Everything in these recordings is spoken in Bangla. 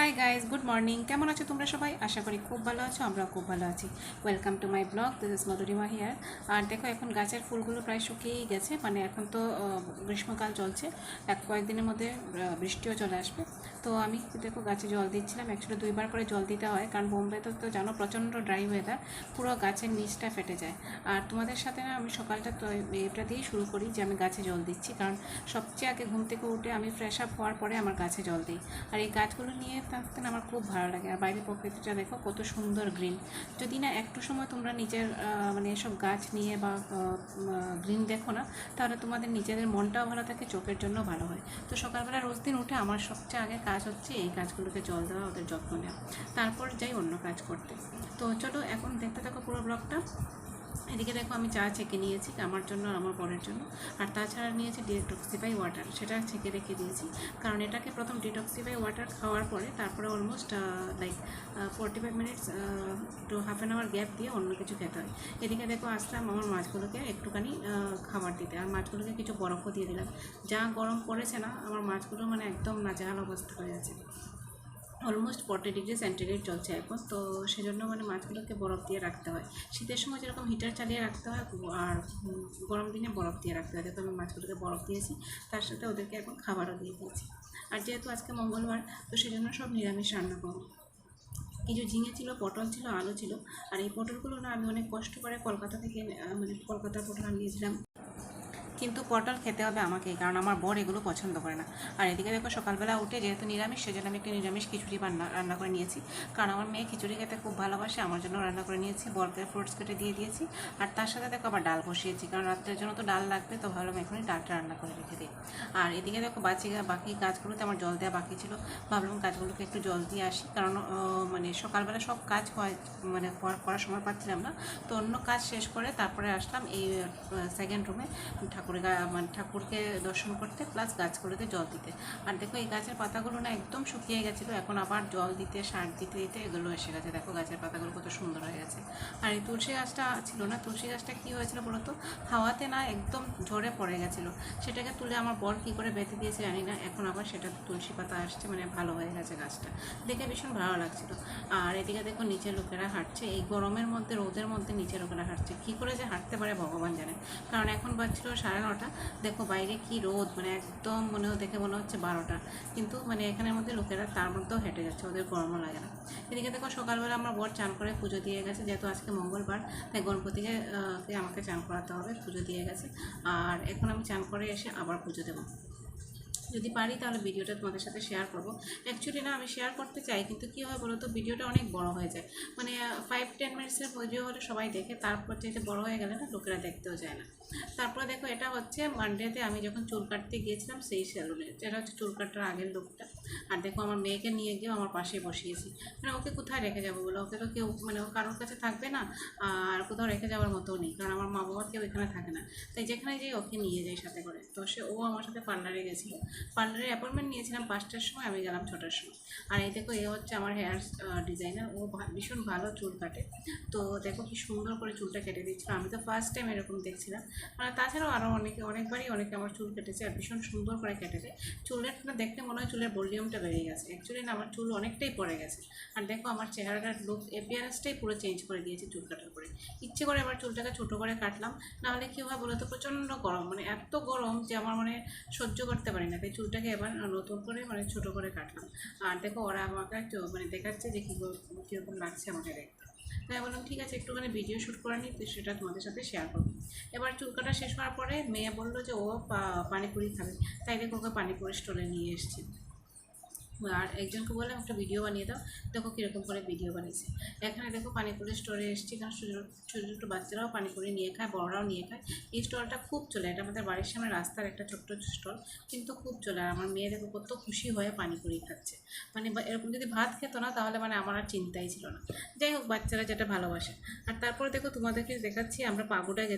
Hi guys, good morning. কেমন আছো তোমরা সবাই? আশা করি খুব ভালো আছো, আমরাও খুব ভালো আছি। Welcome to my blog, this is Madhurima here. আর দেখো, এখন গাছের ফুলগুলো প্রায় শুকিয়েই গেছে, মানে এখন তো গ্রীষ্মকাল চলছে, কয়েকদিনের মধ্যে বৃষ্টিও চলে আসবে। তো আমি দেখো গাছে জল দিচ্ছিলাম। অ্যাকচুয়ালি 2বার করে জল দিতে হয়, কারণ বোম্বেতে তো জানো প্রচণ্ড ড্রাই ওয়েদার, পুরো গাছের নিচটা ফেটে যায়। আর তোমাদের সাথে না আমি সকালটা তো এটা দিয়েই শুরু করি যে আমি গাছে জল দিচ্ছি, কারণ সবচেয়ে আগে ঘুম থেকে উঠে আমি ফ্রেশ আপ হওয়ার পরে আমার গাছে জল দিই। আর এই গাছগুলো নিয়ে থাকতে না আমার খুব ভালো লাগে। আর বাইরের প্রকৃতিটা দেখো কত সুন্দর গ্রিন। যদি না একটু সময় তোমরা নিজের মানে এসব গাছ নিয়ে বা গ্রিন দেখো না, তাহলে তোমাদের নিজেদের মনটাও ভালো থাকে, চোখের জন্য ভালো হয়। তো সকালবেলা রোজ দিন উঠে আমার সবচেয়ে আগে কাজ হচ্ছে এই গাছগুলোকে জল দেওয়া, ওদের যত্ন নেওয়া, তারপর যাই অন্য কাজ করতে। তো চলো এখন দেখতে থাকো পুরো ব্লগটা। এদিকে দেখো আমি চা ছেঁকে নিয়েছি আমার জন্য আর আমার বরের জন্য। আর তাছাড়া নিয়েছি ডিটক্সিফাই ওয়াটার, সেটা ছেঁকে রেখে দিয়েছি, কারণ এটাকে প্রথম ডিটক্সিফাই ওয়াটার খাওয়ার পরে তারপরে almost like 45 minutes to half an hour gap দিয়ে অন্য কিছু খেতে হয়। এদিকে দেখো আসলাম আমার মাছগুলোকে একটুখানি খাবার দিতে, আর মাছগুলোকে কিছু বরফও দিয়ে দিলাম। যা গরম পড়েছে না, আমার মাছগুলো মানে একদম নাজেহাল অবস্থা হয়ে আছে। অলমোস্ট 40 ডিগ্রি সেন্টিগ্রেড চলছে এখন, তো সেজন্য মানে মাছগুলোকে বরফ দিয়ে রাখতে হয়। শীতের সময় যেরকম হিটার চালিয়ে রাখতে হয়, আর গরম দিনে বরফ দিয়ে রাখতে হয়। দেখো আমি মাছগুলোকে বরফ দিয়েছি, তার সাথে ওদেরকে এখন খাবারও দিয়ে দিয়েছি। আর যেহেতু আজকে মঙ্গলবার, তো সেজন্য সব নিরামিষ রান্না করবো। কিছু ঝিঙে ছিল, পটল ছিল, আলু ছিল। আর এই পটলগুলো না আমি অনেক কষ্ট করে কলকাতা থেকে মানে কলকাতার পটল আনিয়েছিলাম, কিন্তু পটল খেতে হবে আমাকেই, কারণ আমার বর এগুলো পছন্দ করে না। আর এদিকে দেখো সকালবেলা উঠে যেহেতু নিরামিষ, সেজন্য আমি একটা নিরামিষ খিচুড়ি রান্না করে নিয়েছি, কারণ আমার মেয়ে খিচুড়ি খেতে খুব ভালোবাসে, আমার জন্য রান্না করে নিয়েছি। বরকে ফ্রুটস কেটে দিয়ে দিয়েছি, আর তার সাথে দেখো আবার ডাল বসিয়েছি, কারণ রাত্রের জন্য তো ডাল লাগবে, তো ভাবলাম এখনই ডালটা রান্না করে রেখে দিই। আর এদিকে দেখো বাকি কাজগুলোতে আমার জল দেওয়া বাকি ছিল, ভাবলাম কাজগুলোকে একটু জল দিয়ে আসি, কারণ মানে সকালবেলা সব কাজ হয়, মানে করার সময় পাচ্ছিলাম না। তো অন্য কাজ শেষ করে তারপরে আসলাম এই সেকেন্ড রুমে মানে ঠাকুরকে দর্শন করতে, প্লাস গাছগুলোতে জল দিতে। আর দেখো এই গাছের পাতাগুলো না একদম শুকিয়ে গেছিলো, এখন আবার জল দিতে, সার দিতে দিতে এগুলো এসে গেছে। দেখো গাছের পাতাগুলো কত সুন্দর হয়ে গেছে। আর এই তুলসী গাছটা ছিল না, তুলসী গাছটা কী হয়েছিল বলো তো, হাওয়াতে না একদম ঝরে পড়ে গেছিলো, সেটাকে তুলে আমার বর কী করে বেঁধে দিয়েছে জানি না, এখন আবার সেটা তুলসী পাতা আসছে, মানে ভালো হয়ে গেছে গাছটা, দেখে ভীষণ ভালো লাগছিল। আর এদিকে দেখো নিচে লোকেরা হাঁটছে, এই গরমের মধ্যে, রোদের মধ্যে নিচে লোকেরা হাঁটছে, কী করে যে হাঁটতে পারে ভগবান জানে, কারণ এখন বাজছিল 9:30। দেখো বাইরে কি রোদ, মানে একদম দেখে মনে হচ্ছে 12টা, কিন্তু মানে এখানের মধ্যে লোকেরা তার মধ্যেও হেঁটে যাচ্ছে, ওদের গরমও লাগে না। এদিকে দেখো সকালবেলা আমার বর চান করে পুজো দিয়ে গেছে, যেহেতু আজকে মঙ্গলবার, তাই গণপতিকে আমাকে চান করাতে হবে, পুজো দিয়ে গেছে। আর এখন আমি চান করে এসে আবার পুজো দেবো, যদি পারি তাহলে ভিডিওটা তোমাদের সাথে শেয়ার করবো। অ্যাকচুয়ালি না আমি শেয়ার করতে চাই, কিন্তু কী হয় বলো তো, ভিডিওটা অনেক বড় হয়ে যায়, মানে 5-10 মিনিটসের ভিডিও হলে সবাই দেখে, তারপর যেটা বড় হয়ে গেলে না লোকেরা দেখতেও যায় না। তারপরে দেখো এটা হচ্ছে মানডেতে আমি যখন চুল কাটতে গিয়েছিলাম সেই সেলুনে, যেটা হচ্ছে চুল কাটার আগের লোকটা। আর দেখো আমার মেয়েকে নিয়ে গিয়ে আমার পাশে বসিয়েছি, মানে ওকে কোথায় রেখে যাবো বলো, ওকে তো কেউ মানে ও কারোর কাছে থাকবে না, আর কোথাও রেখে যাওয়ার মতোও নেই, কারণ আমার মা বাবা কেউ এখানে থাকে না, তাই যেখানে যাই ওকে নিয়ে যাই সাথে করে। তো ও আমার সাথে পার্লারে গেছিলো, পার্লারে অ্যাপয়েন্টমেন্ট নিয়েছিলাম 5টার সময়, আমি গেলাম 6টার সময়। আর এই দেখো এ হচ্ছে আমার হেয়ার ডিজাইনার, ও ভীষণ ভালো চুল কাটে। তো দেখো কি সুন্দর করে চুলটা কেটে দিচ্ছিল, আমি তো ফার্স্ট টাইম এরকম দেখছিলাম। আর তাছাড়াও আরও অনেকবারই আমার চুল কেটেছে, আর ভীষণ সুন্দর করে কেটেছে। চুলের দেখতে মনে হয় চুলের ভলিউমটা বেড়ে গেছে, অ্যাকচুয়ালি না আমার চুল অনেকটাই পড়ে গেছে। আর দেখো আমার চেহারাটার লুক, অ্যাপিয়ারেন্সটাই পুরো চেঞ্জ করে দিয়েছে চুল কাটার পরে। ইচ্ছে করে আবার চুলটাকে ছোটো করে কাটলাম, নাহলে কী হয় বলো তো, প্রচণ্ড গরম, মানে এত গরম যে আমার মানে সহ্য করতে পারি না, তাই চুলটাকে এবার নতুন করে মানে ছোটো করে কাটলাম। আর দেখো ওরা আমাকে মানে দেখাচ্ছে যে কীরকম লাগছে আমাকে দেখতে, তাই বললাম ঠিক আছে একটুখানি ভিডিও শ্যুট করে নিই, তো সেটা তোমাদের সাথে শেয়ার করবো। এবার চুল কাটা শেষ হওয়ার পরে মেয়ে বললো যে ও পানিপুরি খাবে, তাই দেখো ওকে পানিপুরি স্টলে নিয়ে এসেছি। আর একজনকে বললাম একটা ভিডিও বানিয়ে দাও, দেখো কীরকম করে ভিডিও বানিয়েছে। এখানে দেখো পানিপুরি স্টোরে এসেছি, কারণ ছোটো ছোটো বাচ্চারাও পানিপুরি নিয়ে খায়, বড়রাও নিয়ে খায়। এই স্টলটা খুব চলে, এটা আমাদের বাড়ির সামনে রাস্তার একটা ছোট্ট স্টল, কিন্তু খুব চলে। আর আমার মেয়ে দেখো কত খুশি হয়ে পানিপুরি খাচ্ছে, মানে এরকম যদি ভাত খেতো না তাহলে মানে আমার আর চিন্তাই ছিল না। যাই হোক, বাচ্চারা যেটা ভালোবাসে। আর তারপরে দেখো তোমাদেরকে দেখাচ্ছি, আমরা পাগোডায়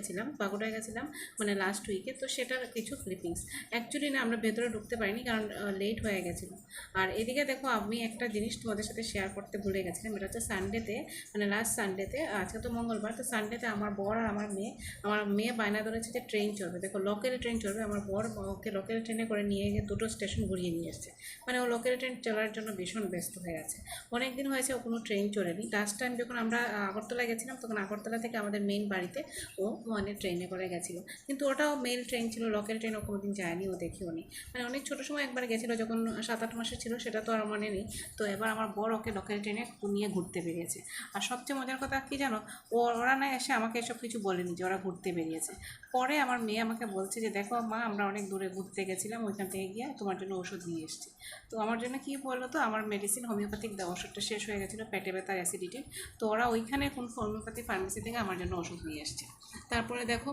গেছিলাম মানে লাস্ট উইকে, তো সেটার কিছু ক্লিপিংস। অ্যাকচুয়ালি না আমরা ভেতরে ঢুকতে পারিনি, কারণ লেট হয়ে গেছিলো। আর এদিকে দেখো আমি একটা জিনিস তোমাদের সাথে শেয়ার করতে ভুলে গেছিলাম, এটা হচ্ছে সানডেতে, মানে লাস্ট সানডেতে, আজকে তো মঙ্গলবার, তো সানডেতে আমার বর আর আমার মেয়ে বায়না ধরেছে যে ট্রেন চলবে, দেখো লোকাল ট্রেন চলবে। আমার বর ওকে লোকাল ট্রেনে করে নিয়ে গিয়ে দুটো স্টেশন ঘুরিয়ে নিয়ে এসছে, মানে ও লোকাল ট্রেন চলার জন্য ভীষণ ব্যস্ত হয়ে আছে। অনেক দিন হয়েছে ও কোনো ট্রেন চলেনি। লাস্ট টাইম যখন আমরা আগরতলা গেছিলাম তখন আগরতলা থেকে আমাদের মেইন বাড়িতে ও মানে ট্রেনে করে গেছিলো, কিন্তু ওটাও মেল ট্রেন ছিল, লোকাল ট্রেন ও কোনোদিন যায়নি, ও দেখিও নি। মানে অনেক ছোটো সময় একবার গেছিলো যখন 7-8 মাসে ছিল, সেটা তো আর মনে নেই। তো এবার আমার বর ওকে লোকাল ট্রেনে নিয়ে ঘুরতে বেরিয়েছে। আর সবচেয়ে মজার কথা কী জানো, ওরা না এসে আমাকে এসব কিছু বলেনি যে ওরা ঘুরতে বেরিয়েছে। পরে আমার মেয়ে আমাকে বলছে যে দেখো মা, আমরা অনেক দূরে ঘুরতে গেছিলাম, ওইখান থেকে গিয়ে তোমার জন্য ওষুধ নিয়ে এসেছি। তো আমার জন্য কী বললো, তো আমার মেডিসিন হোমিওপ্যাথিক ওষুধটা শেষ হয়ে গেছিলো, পেটে ব্যথার অ্যাসিডিটির। তো ওরা ওইখানে কোন হোমিওপ্যাথি ফার্মেসি থেকে আমার জন্য ওষুধ নিয়ে এসছে। তারপরে দেখো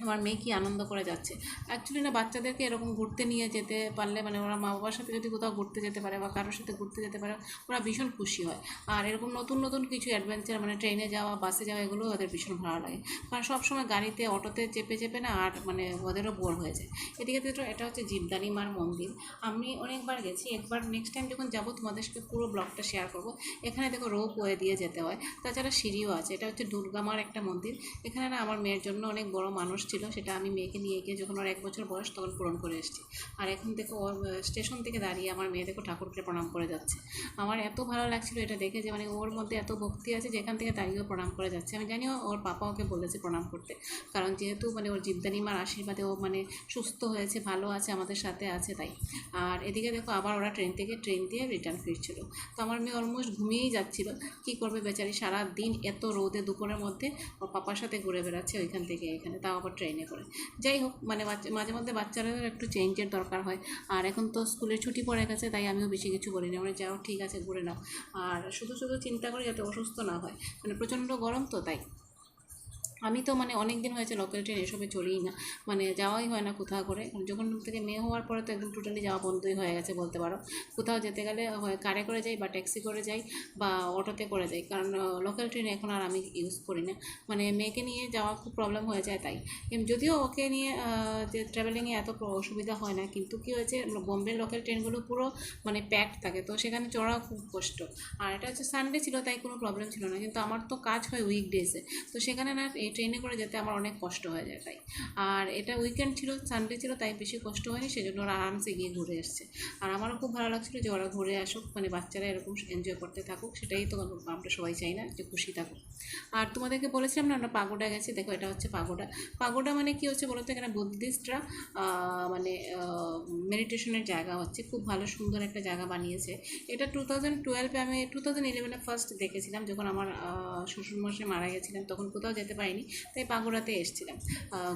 আমার মেয়ে কী আনন্দ করে যাচ্ছে। অ্যাকচুয়ালি না, বাচ্চাদেরকে এরকম ঘুরতে নিয়ে যেতে পারলে, মানে ওরা মা বাবার সাথে যদি কোথাও ঘুরতে যেতে পারে বা কারোর সাথে ঘুরতে যেতে পারে, ওরা ভীষণ খুশি হয়। আর এরকম নতুন নতুন কিছু অ্যাডভেঞ্চার, মানে ট্রেনে যাওয়া, বাসে যাওয়া, এগুলো ওদের ভীষণ ভালো লাগে। কারণ সবসময় গাড়িতে অটোতে চেপে চেপে না, আর মানে ওদেরও বোর হয়ে যায়। এদিকে তো এটা হচ্ছে জীবদানী মার মন্দির, আমি অনেকবার গেছি। একবার নেক্সট টাইম যখন যাবো তোমাদের সাথে পুরো ব্লগটা শেয়ার করবো। এখানে দেখো রোপ ওয়ে দিয়ে যেতে হয়, তাছাড়া সিঁড়িও আছে। এটা হচ্ছে দুর্গা মার একটা মন্দির। এখানে না আমার মেয়ের জন্য অনেক বড় মানুষ ছিল, সেটা আমি মেয়েকে নিয়ে গিয়ে যখন ওর 1 বছর বয়স তখন পূরণ করে এসেছি। আর এখন দেখো ওর স্টেশন থেকে দাঁড়িয়ে আমার মেয়ে দেখো ঠাকুরকে প্রণাম করে যাচ্ছে। আমার এত ভালো লাগছিলো এটা দেখে, যে মানে ওর মধ্যে এত ভক্তি আছে, যেখান থেকে দাঁড়িয়েও প্রণাম করে যাচ্ছে। আমি জানিও ওর পাপা ওকে বলেছে প্রণাম করতে, কারণ যেহেতু মানে ওর জীবদানী মার আশীর্বাদে ও মানে সুস্থ হয়েছে, ভালো আছে, আমাদের সাথে আছে, তাই। আর এদিকে দেখো আবার ওরা ট্রেন দিয়ে রিটার্ন ফিরছিল। তো আমার মেয়ে অলমোস্ট ঘুমিয়েই যাচ্ছিলো। কী করবে বেচারি, সারা দিন এত রোদে দুপুরের মধ্যে ওর পাপার সাথে ঘুরে বেড়াচ্ছে ওইখান থেকে এখানে, তাও আবার ট্রেনে করে। যাই হোক, মানে মাঝে মধ্যে বাচ্চাদেরও একটু চেঞ্জের দরকার হয়। আর এখন তো স্কুলের ছুটি পড়ে গেছে, তাই আমিও বেশি কিছু বলি না, মানে যাও ঠিক আছে ঘুরে নাও। আর শুধু শুধু চিন্তা করি যাতে অসুস্থ না হয়, মানে প্রচণ্ড গরম তো, তাই। আমি তো মানে অনেক দিন হয়েছে লোকাল ট্রেন এসবে চলিই না, মানে যাওয়াই হয় না কোথাও করে। যখন থেকে মেয়ে হওয়ার পরে তো একদম টোটালি যাওয়া বন্ধই হয়ে গেছে বলতে পারো। কোথাও যেতে গেলে হয় কারে করে যাই, বা ট্যাক্সি করে যাই, বা অটোতে করে যাই, কারণ লোকাল ট্রেন এখন আর আমি ইউজ করি না। মানে মেয়েকে নিয়ে যাওয়া খুব প্রবলেম হয়ে যায়, তাই। যদিও ওকে নিয়ে যে ট্রাভেলিংয়ে এত অসুবিধা হয় না, কিন্তু কী হয়েছে, বোম্বের লোকাল ট্রেনগুলো পুরো মানে প্যাকড থাকে, তো সেখানে চড়া খুব কষ্ট। আর এটা হচ্ছে সানডে ছিল, তাই কোনো প্রবলেম ছিল না, কিন্তু আমার তো কাজ হয় উইকডেজে, তো সেখানে না এই ট্রেনে করে যেতে আমার অনেক কষ্ট হয়ে যায়, তাই। আর এটা উইকেন্ড ছিল, সানডে ছিল, তাই বেশি কষ্ট হয়নি, সেজন্য ওরা আরামসে গিয়ে ঘুরে এসছে। আর আমারও খুব ভালো লাগছিলো যে ওরা ঘুরে আসুক, মানে বাচ্চারা এরকম এনজয় করতে থাকুক, সেটাই তো আমরা সবাই চাই না, যে খুশি থাকুক। আর তোমাদেরকে বলেছিলাম না আমরা পাগোডা গেছি, দেখো এটা হচ্ছে পাগোডা। পাগোডা মানে কী হচ্ছে বলতে, এখানে বুদ্ধিস্টরা মানে মেডিটেশনের জায়গা হচ্ছে, খুব ভালো সুন্দর একটা জায়গা বানিয়েছে। এটা 2012-এ, আমি 2011-এ ফার্স্ট দেখেছিলাম, যখন আমার শ্বশুরমশাই মারা গেছিলেন, তখন কোথাও যেতে পারিনি, তাই পাগোড়াতে এসেছিলাম,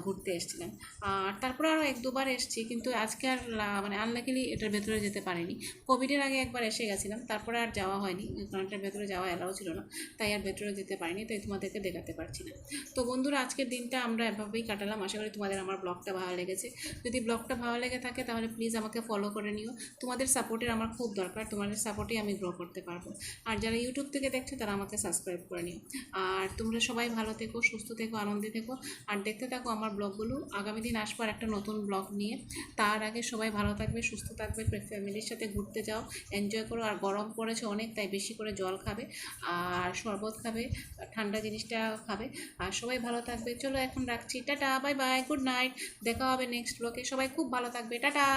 ঘুরতে এসেছিলাম। আর তারপরে আরও 1-2 বার এসেছি, কিন্তু আজকে আর মানে আনলাকিলি এটার ভেতরে যেতে পারিনি। কোভিডের আগে একবার এসে গেছিলাম, তারপরে আর যাওয়া হয়নি, কারণ এটার ভেতরে যাওয়া এলাও ছিল না, তাই আর ভেতরে যেতে পারিনি, তাই তোমাদেরকে দেখাতে পারছি না। তো বন্ধুরা, আজকের দিনটা আমরা এভাবেই কাটালাম। আশা করি তোমাদের আমার ব্লগটা ভালো লেগেছে। যদি ব্লগটা ভালো লেগে থাকে তাহলে প্লিজ আমাকে ফলো করে নিও। তোমাদের সাপোর্টের আমার খুব দরকার, তোমাদের সাপোর্টেই আমি গ্রো করতে পারবো। আর যারা ইউটিউব থেকে দেখছে তারা আমাকে সাবস্ক্রাইব করে নিও। আর তোমরা সবাই ভালো থেকো, সুস্থ থেকো, আনন্দে থেকো, আর দেখতে থাকো আমার ব্লগগুলো। আগামী দিন আসবো আর একটা নতুন ব্লগ নিয়ে। তার আগে সবাই ভালো থাকবে, সুস্থ থাকবে, ফ্যামিলির সাথে ঘুরতে যাও, এনজয় করো। আর গরম পড়েছে অনেক, তাই বেশি করে জল খাবে, আর শরবত খাবে, ঠান্ডা জিনিসটা খাবে। আর সবাই ভালো থাকবে। চলো এখন রাখছি, tata, bye bye, good night. দেখা হবে নেক্সট ব্লগে। সবাই খুব ভালো থাকবে, টাটা।